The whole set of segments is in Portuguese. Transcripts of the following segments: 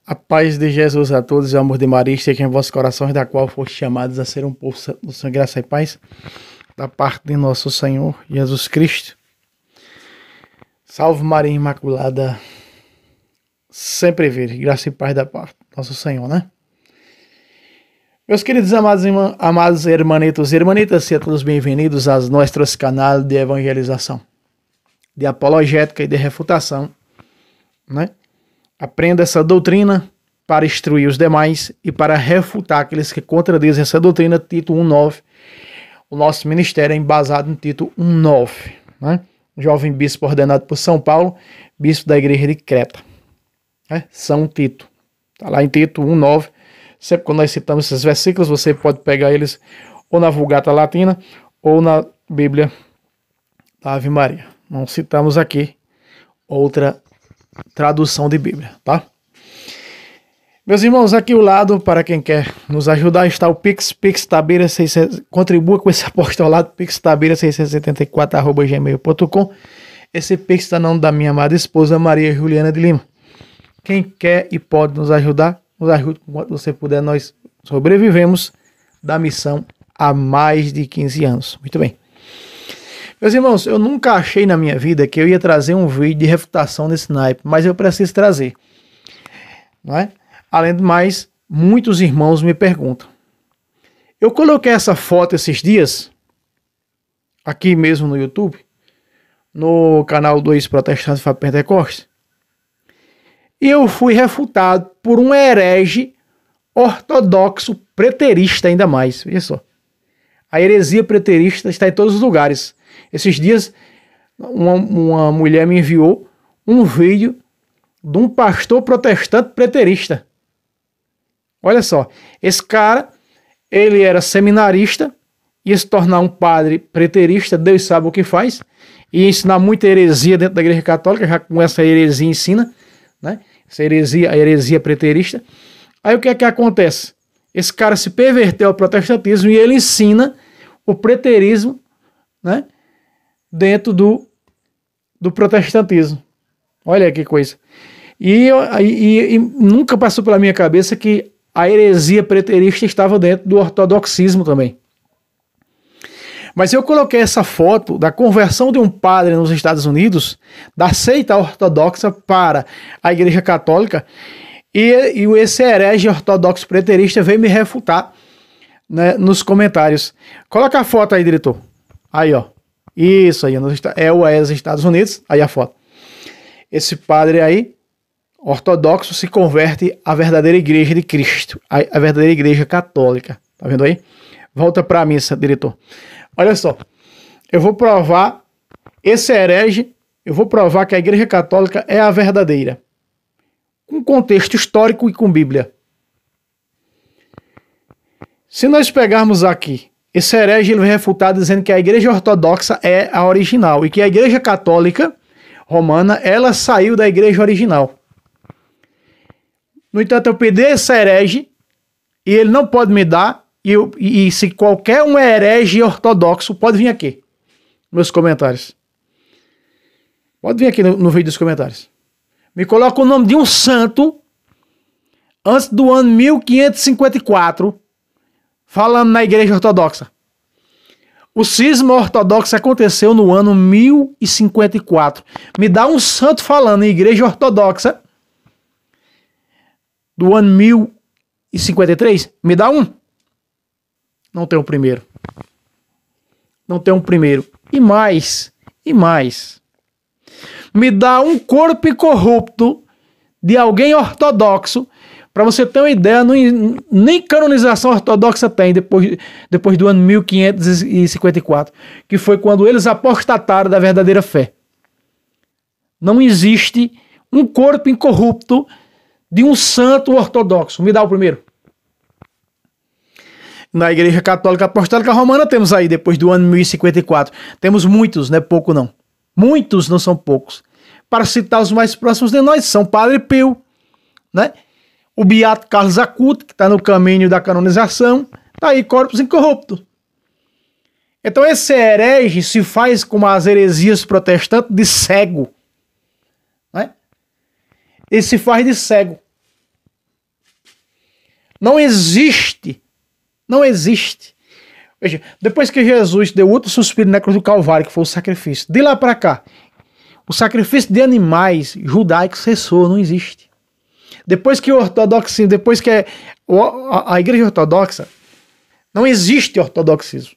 A paz de Jesus a todos e o amor de Maria esteja em vossos corações, da qual foste chamados a ser um povo do Senhor, graça e paz, da parte de nosso Senhor Jesus Cristo. Salve Maria Imaculada, sempre vir, graça e paz da parte do nosso Senhor, né? Meus queridos amados hermanitos e hermanitas, sejam todos bem-vindos aos nossos canais de evangelização, de apologética e de refutação, né? Aprenda essa doutrina para instruir os demais e para refutar aqueles que contradizem essa doutrina. Tito 1,9. O nosso ministério é embasado em Tito 1,9. Né? Jovem bispo ordenado por São Paulo, bispo da igreja de Creta. Né? São Tito. Está lá em Tito 1,9. Sempre quando nós citamos esses versículos, você pode pegar eles ou na Vulgata Latina ou na Bíblia da Ave Maria. Não citamos aqui outra tradução de Bíblia, tá? Meus irmãos, aqui ao lado, para quem quer nos ajudar, está o Pix Tabeira 600, contribua com esse apostolado, pixtabeira674@gmail.com. Esse Pix está no nome da minha amada esposa, Maria Juliana de Lima. Quem quer e pode nos ajudar, nos ajude com quanto você puder. Nós sobrevivemos da missão há mais de 15 anos. Muito bem. Meus irmãos, eu nunca achei na minha vida que eu ia trazer um vídeo de refutação desse naipe, mas eu preciso trazer, não é? Além do mais, muitos irmãos me perguntam. Eu coloquei essa foto esses dias, aqui mesmo no YouTube, no canal 2 Protestantes Fábio Pentecostes, e eu fui refutado por um herege ortodoxo preterista ainda mais. Veja só. A heresia preterista está em todos os lugares. Esses dias, uma mulher me enviou um vídeo de um pastor protestante preterista. Olha só, esse cara, ele era seminarista, ia se tornar um padre preterista, Deus sabe o que faz, e ensinar muita heresia dentro da igreja católica, já com essa heresia ensina, né? Essa heresia, a heresia preterista. Aí o que é que acontece? Esse cara se perverteu ao protestantismo e ele ensina o preterismo, né? Dentro do protestantismo. Olha que coisa. E nunca passou pela minha cabeça que a heresia preterista estava dentro do ortodoxismo também. Mas eu coloquei essa foto da conversão de um padre nos Estados Unidos, da seita ortodoxa para a igreja católica, e esse herege ortodoxo preterista veio me refutar, né, nos comentários. Coloca a foto aí, diretor. Aí, ó. Isso aí, é os Estados Unidos, aí a foto. Esse padre aí, ortodoxo, se converte à verdadeira igreja de Cristo, a verdadeira igreja católica. Tá vendo aí? Volta para mim, diretor. Olha só, eu vou provar esse herege, eu vou provar que a igreja católica é a verdadeira, com contexto histórico e com Bíblia. Se nós pegarmos aqui, esse herege ele vai refutar dizendo que a igreja ortodoxa é a original e que a igreja católica romana, ela saiu da igreja original. No entanto, eu pedi esse herege e ele não pode me dar, e se qualquer um herege ortodoxo, pode vir aqui, nos comentários. Pode vir aqui no vídeo dos comentários. Me coloca o nome de um santo antes do ano 1554, falando na igreja ortodoxa. O cisma ortodoxo aconteceu no ano 1054. Me dá um santo falando em igreja ortodoxa do ano 1053? Me dá um. Não tem o primeiro. Não tem um primeiro. E mais. Me dá um corpo incorrupto de alguém ortodoxo. Para você ter uma ideia, nem canonização ortodoxa tem depois do ano 1554, que foi quando eles apostataram da verdadeira fé. Não existe um corpo incorrupto de um santo ortodoxo. Me dá o primeiro. Na Igreja Católica Apostólica Romana temos aí, depois do ano 1054. Temos muitos, não é pouco não. Muitos, não são poucos. Para citar os mais próximos de nós, São Padre Pio, né? O Beato Carlos Acutis, que está no caminho da canonização, está aí, corpos incorruptos. Então esse herege se faz, como as heresias protestantes, de cego. Né? Ele se faz de cego. Não existe. Não existe. Veja, depois que Jesus deu outro suspiro na cruz do Calvário, que foi o sacrifício, de lá para cá, o sacrifício de animais judaicos cessou, não existe. Depois que o ortodoxismo, depois que a igreja ortodoxa, não existe ortodoxismo.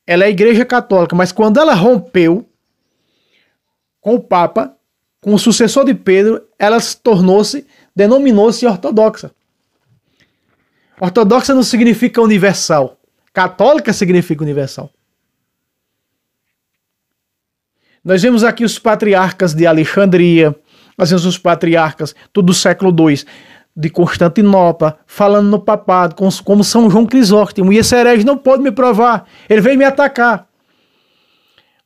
Ela é a igreja católica, mas quando ela rompeu com o Papa, com o sucessor de Pedro, ela denominou-se ortodoxa. Ortodoxa não significa universal. Católica significa universal. Nós vemos aqui os patriarcas de Alexandria, nós vemos os patriarcas do século II de Constantinopla, falando no papado, como São João Crisóstomo. E esse herege não pode me provar. Ele veio me atacar.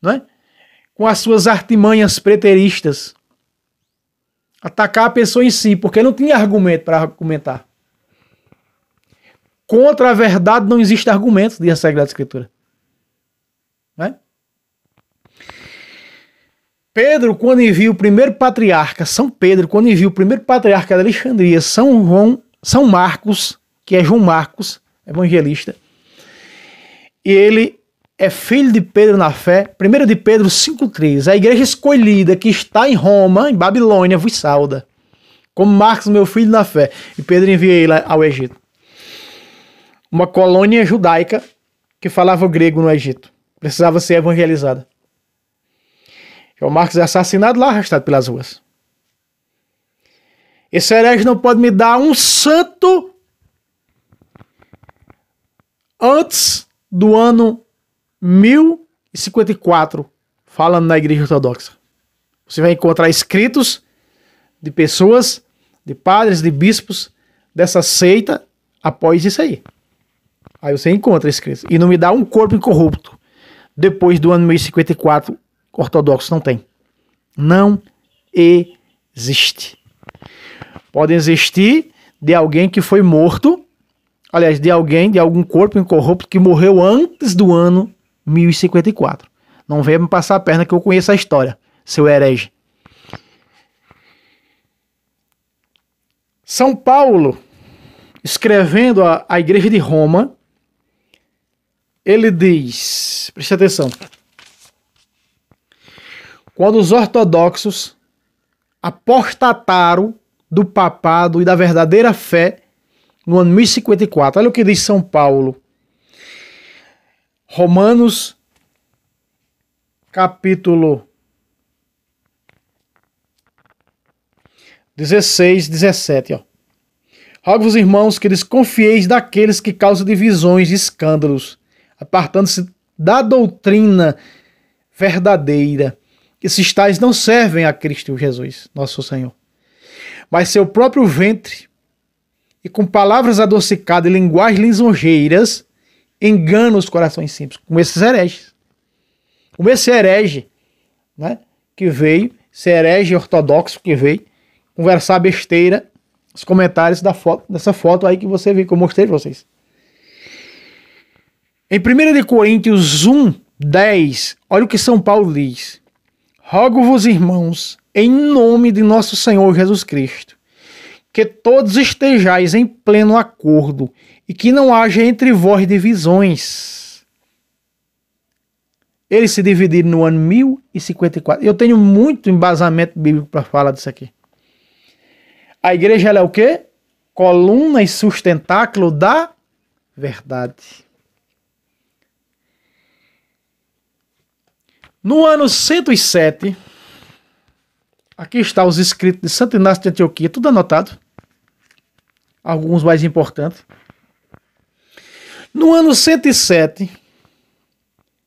Não é? Com as suas artimanhas preteristas. Atacar a pessoa em si, porque não tinha argumento para argumentar. Contra a verdade não existe argumento, diz a Sagrada Escritura. Não é? Pedro, quando envia o primeiro patriarca, São Pedro, quando envia o primeiro patriarca da Alexandria, São Marcos, que é João Marcos, evangelista, e ele é filho de Pedro na fé, 1 de Pedro 5,3, a igreja escolhida que está em Roma, em Babilônia, vos sauda, como Marcos, meu filho na fé, e Pedro envia ele ao Egito. Uma colônia judaica que falava grego no Egito, precisava ser evangelizada. João Marcos é assassinado lá, arrastado pelas ruas. Esse herege não pode me dar um santo antes do ano 1054, falando na igreja ortodoxa. Você vai encontrar escritos de pessoas, de padres, de bispos dessa seita após isso aí. Aí você encontra escritos. E não me dá um corpo incorrupto depois do ano 1054 ortodoxo. Não tem. Não existe. Pode existir de alguém que foi morto, aliás, de algum corpo incorrupto que morreu antes do ano 1054. Não venha me passar a perna que eu conheço a história, seu herege. São Paulo, escrevendo a igreja de Roma, ele diz, preste atenção, quando os ortodoxos apostataram do papado e da verdadeira fé no ano 1054, olha o que diz São Paulo, Romanos, capítulo 16, 17, ó. Rogo-vos, irmãos, que desconfieis daqueles que causam divisões e escândalos, apartando-se da doutrina verdadeira. Esses tais não servem a Cristo Jesus, nosso Senhor, mas seu próprio ventre, e com palavras adocicadas e linguagens lisonjeiras, enganam os corações simples, como esses hereges. Como esse herege, né, que veio, esse herege ortodoxo que veio conversar besteira, os comentários dessa foto aí que você viu, que eu mostrei para vocês. Em 1 Coríntios 1, 10, olha o que São Paulo diz. Rogo-vos, irmãos, em nome de nosso Senhor Jesus Cristo, que todos estejais em pleno acordo e que não haja entre vós divisões. Eles se dividiram no ano 1054. Eu tenho muito embasamento bíblico para falar disso aqui. A igreja ela é o quê? Coluna e sustentáculo da verdade. No ano 107, aqui está os escritos de Santo Inácio de Antioquia, tudo anotado. Alguns mais importantes. No ano 107,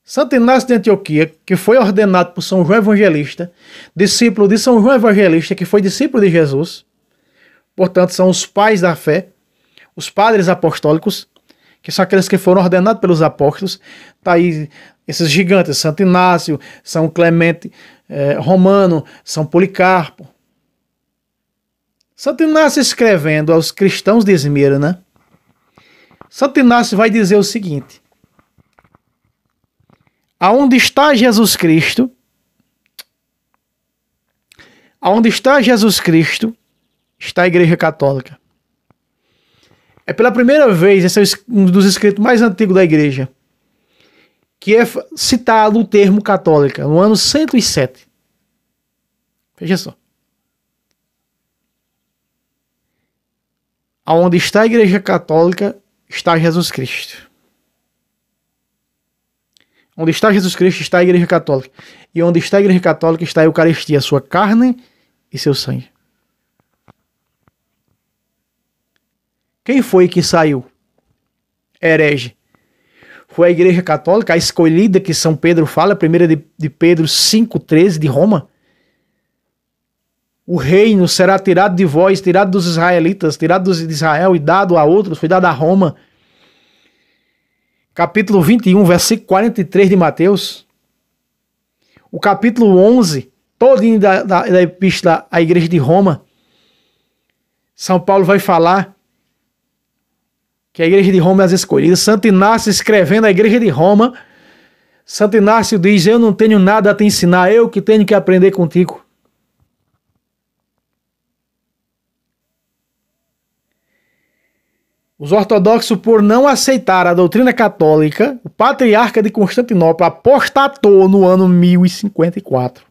Santo Inácio de Antioquia, que foi ordenado por São João Evangelista, discípulo de São João Evangelista, que foi discípulo de Jesus, portanto são os pais da fé, os padres apostólicos, que são aqueles que foram ordenados pelos apóstolos. Está aí esses gigantes, Santo Inácio, São Clemente Romano, São Policarpo. Santo Inácio escrevendo aos cristãos de Esmirna, Santo Inácio vai dizer o seguinte: aonde está Jesus Cristo, aonde está Jesus Cristo, está a Igreja Católica. É pela primeira vez, esse é um dos escritos mais antigos da igreja, que é citado o termo católica, no ano 107. Veja só. Aonde está a igreja católica, está Jesus Cristo. Onde está Jesus Cristo, está a igreja católica. E onde está a igreja católica, está a Eucaristia, sua carne e seu sangue. Quem foi que saiu? Herege. Foi a igreja católica, a escolhida que São Pedro fala, 1 de Pedro 5,13 de Roma. O reino será tirado de vós, tirado dos israelitas, tirado de Israel e dado a outros, foi dado a Roma. Capítulo 21, versículo 43 de Mateus. O capítulo 11, todinho da epístola à igreja de Roma. São Paulo vai falar que a igreja de Roma é as escolhidas. Santo Inácio, escrevendo a igreja de Roma, Santo Inácio diz: eu não tenho nada a te ensinar, eu que tenho que aprender contigo. Os ortodoxos, por não aceitar a doutrina católica, o patriarca de Constantinopla apostatou no ano 1054.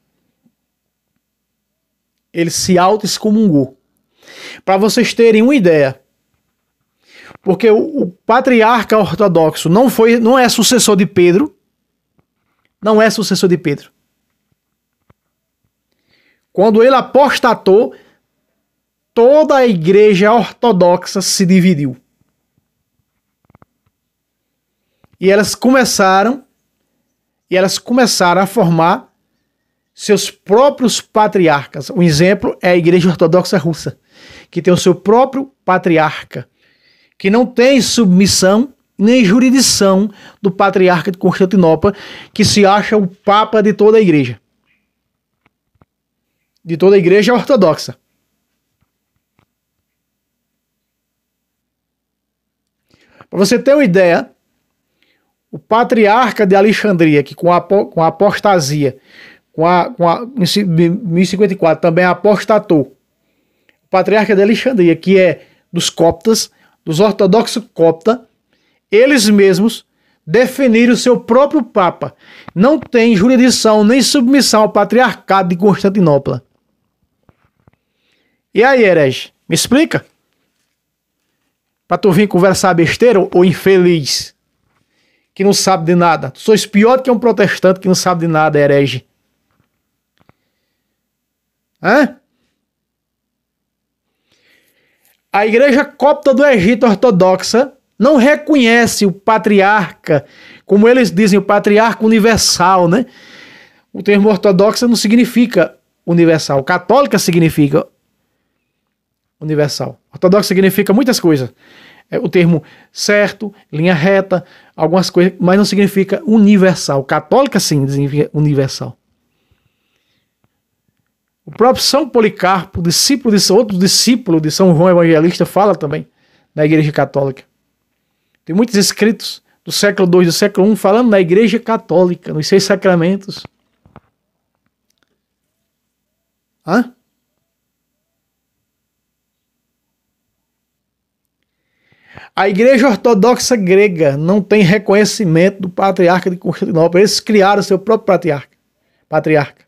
Ele se auto-excomungou. Para vocês terem uma ideia, porque o patriarca ortodoxo não é sucessor de Pedro, não é sucessor de Pedro. Quando ele apostatou, toda a igreja ortodoxa se dividiu. E elas começaram a formar seus próprios patriarcas. Um exemplo é a Igreja Ortodoxa Russa, que tem o seu próprio patriarca, que não tem submissão nem jurisdição do patriarca de Constantinopla, que se acha o papa de toda a igreja. De toda a igreja ortodoxa. Para você ter uma ideia, o patriarca de Alexandria, que com a apostasia, em 1054 também apostatou. O patriarca de Alexandria, que é dos coptas, dos ortodoxos coptas, eles mesmos definiram o seu próprio papa. Não tem jurisdição nem submissão ao patriarcado de Constantinopla. E aí, herege, me explica? Para tu vir conversar besteira ou infeliz? Que não sabe de nada. Tu sois pior do que um protestante que não sabe de nada, herege. Hã? A igreja copta do Egito ortodoxa não reconhece o patriarca, como eles dizem, o patriarca universal, né? O termo ortodoxa não significa universal. Católica significa universal. Ortodoxa significa muitas coisas. O termo certo, linha reta, algumas coisas, mas não significa universal. Católica sim significa universal. O próprio São Policarpo, outro discípulo de São João Evangelista, fala também da Igreja Católica. Tem muitos escritos do século II e do século I falando da Igreja Católica, nos 6 sacramentos. Hã? A Igreja Ortodoxa Grega não tem reconhecimento do patriarca de Constantinopla. Eles criaram seu próprio patriarca.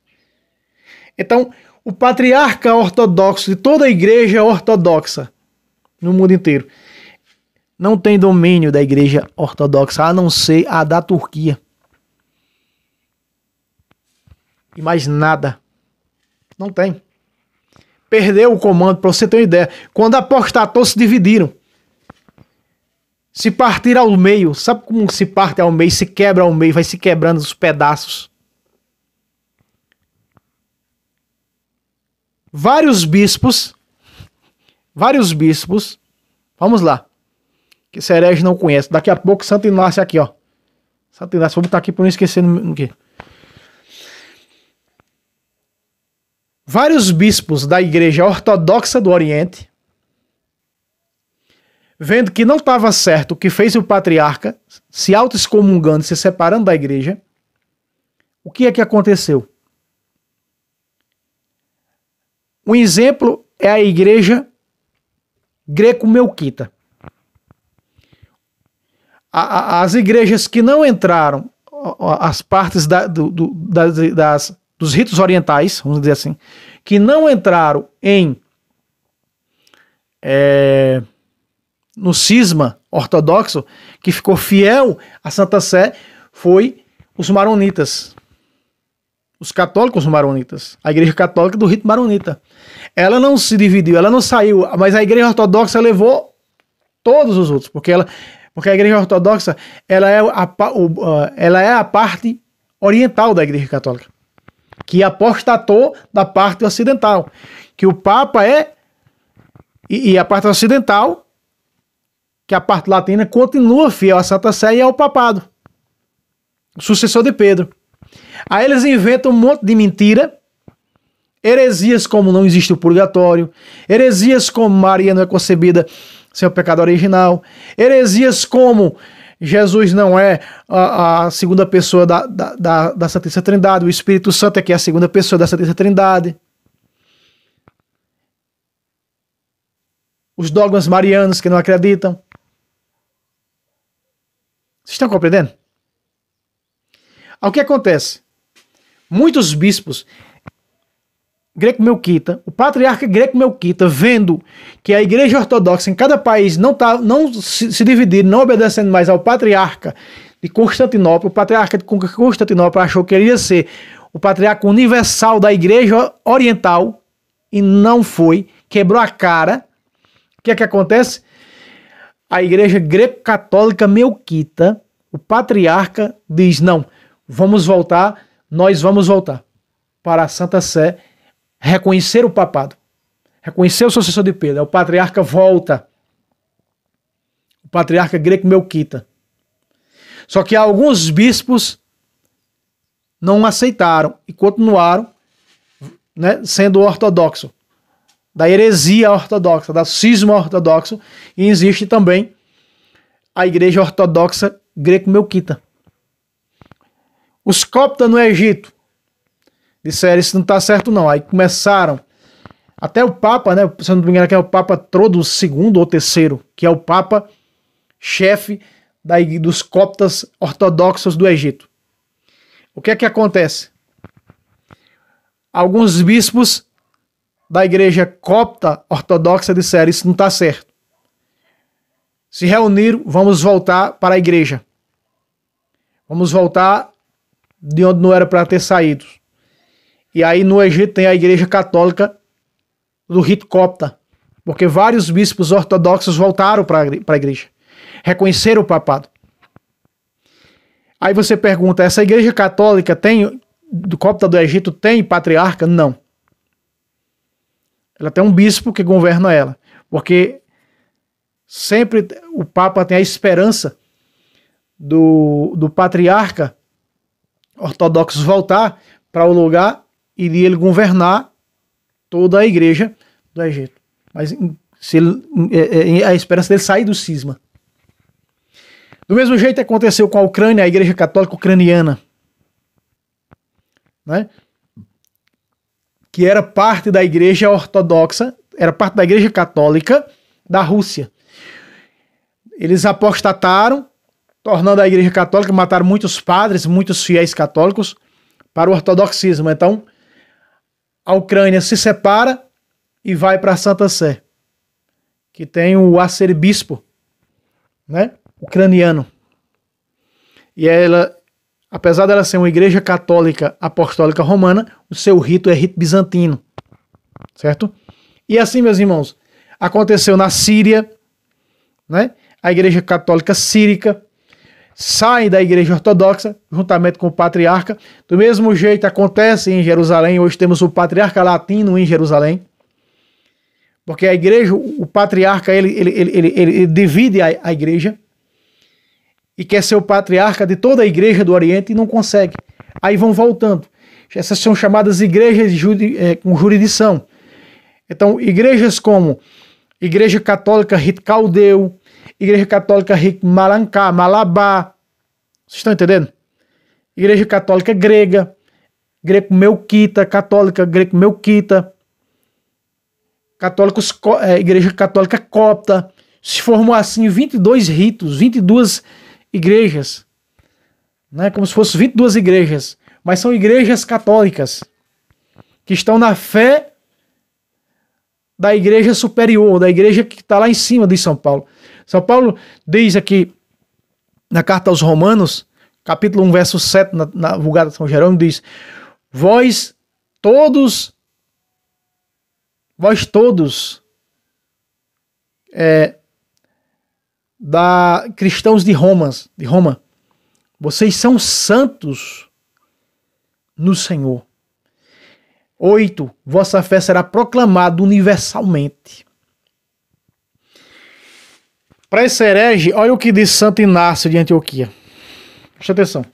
Então, o patriarca ortodoxo de toda a igreja ortodoxa no mundo inteiro não tem domínio da igreja ortodoxa, a não ser a da Turquia. E mais nada. Não tem. Perdeu o comando, para você ter uma ideia. Quando apostatou, se dividiram. Se partir ao meio, sabe como se parte ao meio, se quebra ao meio, vai se quebrando os pedaços. Vários bispos, vamos lá, que esse herege não conhece. Daqui a pouco Santo Inácio aqui, ó. Santo Inácio, vou botar aqui para não esquecer no quê. Vários bispos da Igreja Ortodoxa do Oriente, vendo que não estava certo o que fez o patriarca, se auto-excomungando, se separando da igreja, o que é que aconteceu? Um exemplo é a igreja greco-melquita. as igrejas que não entraram, as partes dos ritos orientais, vamos dizer assim, que não entraram no cisma ortodoxo, que ficou fiel à Santa Sé, foi os maronitas, os católicos maronitas, a igreja católica do rito maronita. Ela não se dividiu, ela não saiu, mas a igreja ortodoxa levou todos os outros, porque a igreja ortodoxa ela é a parte oriental da igreja católica, que apostatou da parte ocidental, que o Papa e a parte ocidental, que a parte latina continua fiel à Santa Sé e ao papado, o sucessor de Pedro. Aí eles inventam um monte de mentira, heresias como não existe o purgatório, heresias como Maria não é concebida sem o pecado original, heresias como Jesus não é a segunda pessoa da Santíssima Trindade, o Espírito Santo é que é a segunda pessoa da Santíssima Trindade. Os dogmas marianos que não acreditam. Vocês estão compreendendo? O que acontece? Muitos bispos greco-melquita, o patriarca greco-melquita, vendo que a igreja ortodoxa em cada país não se dividir, não obedecendo mais ao patriarca de Constantinopla, o patriarca de Constantinopla achou que ele ia ser o patriarca universal da igreja oriental e não foi, quebrou a cara. O que é que acontece? A igreja greco-católica melquita, o patriarca diz, não, nós vamos voltar para a Santa Sé, reconhecer o papado, reconhecer o sucessor de Pedro. O patriarca volta, o patriarca greco-melquita. Só que alguns bispos não aceitaram e continuaram, né, sendo ortodoxo, da heresia ortodoxa, da cisma ortodoxo, e existe também a igreja ortodoxa greco-melquita. Os coptas no Egito disseram, isso não está certo não. Aí começaram, até o Papa, né, se eu não me engano, que é o Papa Trodo II ou terceiro, que é o Papa chefe dos coptas ortodoxos do Egito. O que é que acontece? Alguns bispos da igreja copta ortodoxa disseram, isso não está certo. Se reuniram, vamos voltar para a igreja. Vamos voltar de onde não era para ter saído. E aí no Egito tem a igreja católica do rito copta, porque vários bispos ortodoxos voltaram para a igreja, reconheceram o papado. Aí você pergunta, essa igreja católica do copta do Egito tem patriarca? Não. Ela tem um bispo que governa ela, porque sempre o Papa tem a esperança do patriarca ortodoxo voltar para o lugar e de ele governar toda a igreja do Egito. Mas a esperança dele sair do cisma. Do mesmo jeito aconteceu com a Ucrânia, a igreja católica ucraniana, né? Que era parte da igreja ortodoxa, era parte da igreja católica da Rússia. Eles apostataram, tornando a igreja católica, mataram muitos padres, muitos fiéis católicos para o ortodoxismo. Então, a Ucrânia se separa e vai para a Santa Sé, que tem o arcebispo, né, ucraniano. E ela, apesar dela ser uma igreja católica apostólica romana, o seu rito é rito bizantino, certo? E assim, meus irmãos, aconteceu na Síria, né? A igreja católica sírica sai da igreja ortodoxa, juntamente com o patriarca. Do mesmo jeito acontece em Jerusalém. Hoje temos o patriarca latino em Jerusalém, porque a igreja, o patriarca, ele divide a igreja e quer ser o patriarca de toda a igreja do Oriente e não consegue. Aí vão voltando. Essas são chamadas igrejas com jurisdição. Então, igrejas como Igreja Católica Rito Caldeu, Igreja Católica Rito Malancá, Malabá, vocês estão entendendo? Igreja Católica Grega, Greco-Melquita, Católica Greco-Melquita, Igreja Católica Copta. Se formou assim 22 ritos, 22 igrejas, né? Como se fossem 22 igrejas, mas são igrejas católicas que estão na fé da igreja superior, da igreja que está lá em cima de São Paulo. São Paulo diz aqui na carta aos Romanos, capítulo 1, verso 7, na Vulgata de São Jerônimo, diz: Vós todos, cristãos de Roma, vocês são santos no Senhor. 8. Vossa fé será proclamada universalmente. Para esse herege, olha o que diz Santo Inácio de Antioquia. Presta atenção.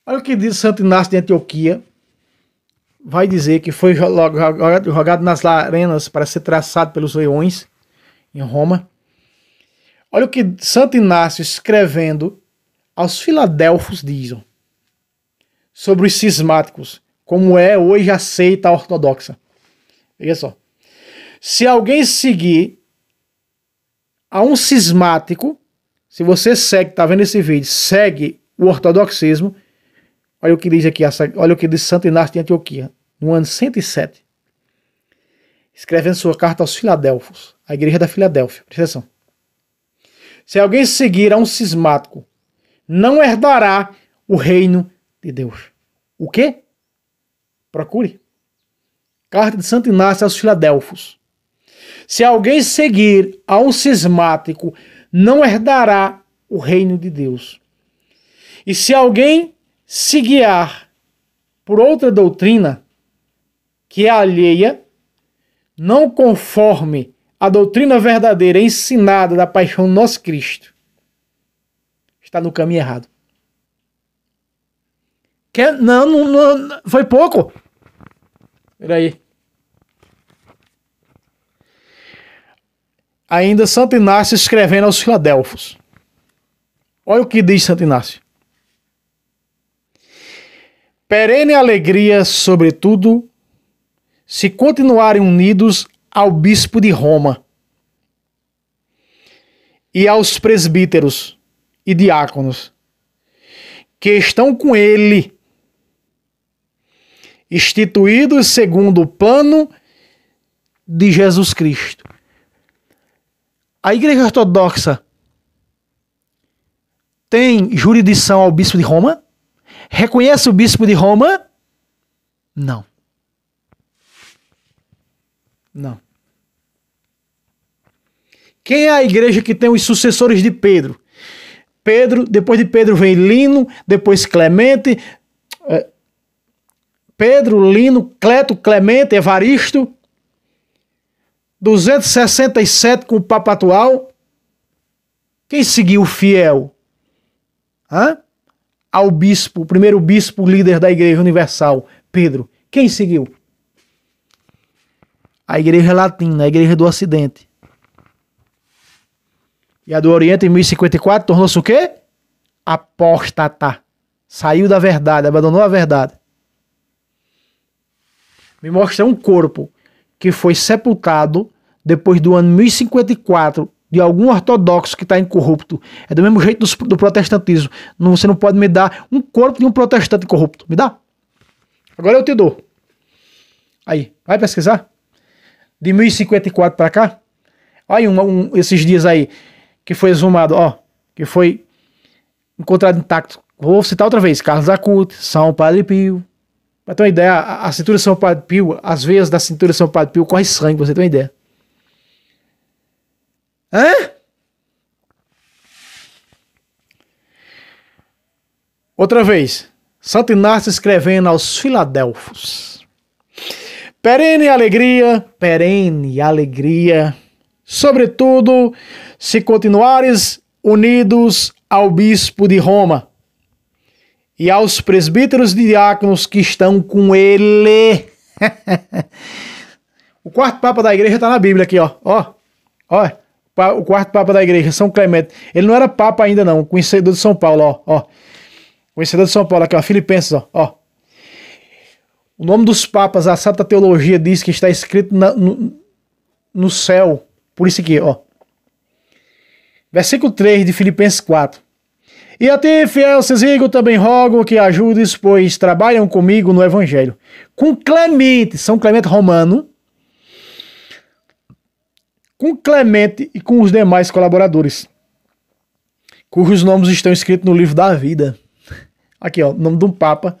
Olha o que diz Santo Inácio de Antioquia. Vai dizer que foi jogado nas arenas para ser traçado pelos leões em Roma. Olha o que Santo Inácio, escrevendo aos filadelfos, diz sobre os cismáticos, como é hoje a seita ortodoxa. Veja só. Se alguém seguir a um cismático, se você segue, está vendo esse vídeo, segue o ortodoxismo, olha o que diz aqui, olha o que diz Santo Inácio de Antioquia, no ano 107, escrevendo sua carta aos filadelfos, a igreja da Filadélfia. Presta atenção. Se alguém seguir a um cismático, não herdará o reino de Deus. O quê? Procure. Carta de Santo Inácio aos Filadelfos. Se alguém seguir a um cismático, não herdará o reino de Deus. E se alguém se guiar por outra doutrina, que é alheia, não conforme a doutrina verdadeira ensinada da paixão do nosso Cristo, está no caminho errado. Não, foi pouco. Espera aí. Ainda Santo Inácio escrevendo aos Filadelfos. Olha o que diz Santo Inácio. Perene alegria, sobretudo, se continuarem unidos ao bispo de Roma e aos presbíteros e diáconos que estão com ele, instituídos segundo o plano de Jesus Cristo. A Igreja Ortodoxa tem jurisdição ao bispo de Roma? Reconhece o bispo de Roma? Não. Não. Quem é a igreja que tem os sucessores de Pedro? Depois de Pedro vem Lino, depois Clemente, Pedro, Lino, Cleto, Clemente, Evaristo, 267 com o Papa atual. Quem seguiu fiel ao bispo, o primeiro bispo líder da Igreja Universal, Pedro? Quem seguiu? A Igreja Latina, a Igreja do Ocidente. E a do Oriente, em 1054, tornou-se o quê? Apóstata. Saiu da verdade, abandonou a verdade. Me mostra um corpo que foi sepultado depois do ano 1054 de algum ortodoxo que está incorrupto. É do mesmo jeito do protestantismo. Você não pode me dar um corpo de um protestante corrupto. Me dá? Agora eu te dou. Aí, vai pesquisar? De 1054 para cá? Aí esses dias aí que foi exumado, que foi encontrado intacto. Vou citar outra vez. Carlos Acutis, São Padre Pio. Para ter uma ideia, a cintura de São Padre Pio, as veias da cintura de São Padre Pio corre sangue, pra você ter uma ideia. Outra vez, Santo Inácio escrevendo aos Filadelfos. Perene alegria, sobretudo, se continuares unidos ao bispo de Roma e aos presbíteros e diáconos que estão com ele. O quarto papa da igreja está na Bíblia aqui, ó. O quarto papa da igreja, São Clemente. Ele não era papa ainda não, conhecedor de São Paulo, ó. Conhecedor de São Paulo aqui, ó, Filipenses, ó. O nome dos papas, a Santa Teologia diz que está escrito no céu. Por isso aqui, ó. Versículo 3 de Filipenses 4. E a ti, fiel Cesigo, também rogo que ajudes, pois trabalham comigo no Evangelho. Com Clemente, São Clemente Romano, com Clemente e com os demais colaboradores, cujos nomes estão escritos no livro da vida. Aqui, ó, o nome de um Papa,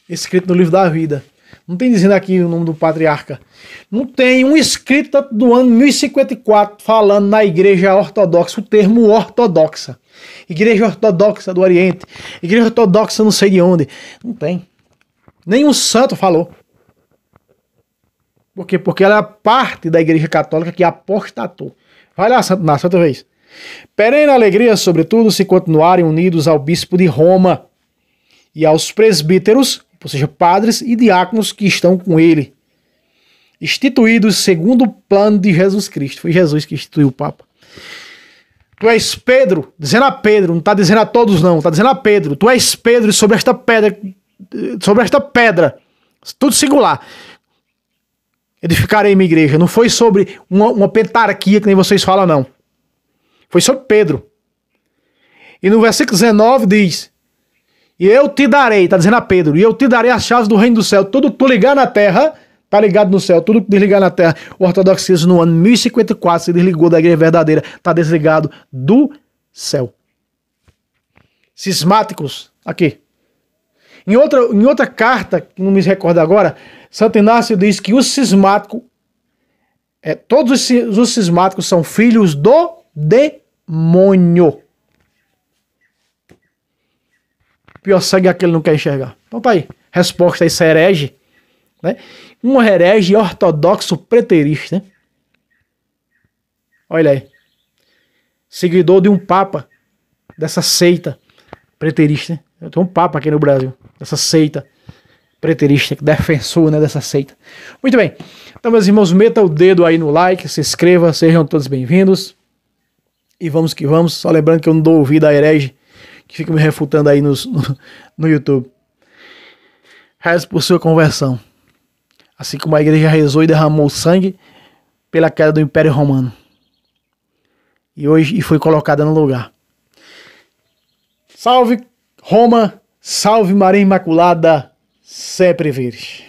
escrito no livro da vida. Não tem dizendo aqui o nome do patriarca. Não tem um escrito do ano 1054 falando na igreja ortodoxa, o termo ortodoxa. Igreja ortodoxa do Oriente, igreja ortodoxa não sei de onde. Não tem. Nenhum santo falou. Por quê? Porque ela é parte da igreja católica que apostatou. Vai lá, Santo Inácio, outra vez. Perene alegria, sobretudo, se continuarem unidos ao bispo de Roma e aos presbíteros, ou seja, padres e diáconos que estão com ele, instituídos segundo o plano de Jesus Cristo. Foi Jesus que instituiu o Papa. Tu és Pedro, dizendo a Pedro, não está dizendo a todos não, está dizendo a Pedro, tu és Pedro, e sobre esta pedra, tudo singular, edificarei minha igreja. Não foi sobre uma pentarquia que nem vocês falam não. Foi sobre Pedro. E no versículo 19 diz: e eu te darei, está dizendo a Pedro, e eu te darei as chaves do reino do céu. Tudo que tu ligar na terra, está ligado no céu. Tudo que desligar na terra, o ortodoxismo no ano 1054 se desligou da igreja verdadeira, está desligado do céu. Cismáticos, aqui. Em outra carta, que não me recordo agora, Santo Inácio diz que os cismáticos, todos os cismáticos são filhos do demônio. Pior sangue é aquele que não quer enxergar. Então tá aí. Resposta a esse herege. Né? Um herege ortodoxo preterista. Né? Olha aí. Seguidor de um papa dessa seita preterista. Eu tenho um papa aqui no Brasil. Dessa seita preterista. Defensor, né, dessa seita. Muito bem. Então, meus irmãos, meta o dedo aí no like. Se inscreva. Sejam todos bem-vindos. E vamos que vamos. Só lembrando que eu não dou ouvido a herege que fica me refutando aí no YouTube. Reze por sua conversão. Assim como a igreja rezou e derramou sangue pela queda do Império Romano. E foi colocada no lugar. Salve Roma, salve Maria Imaculada, sempre vires.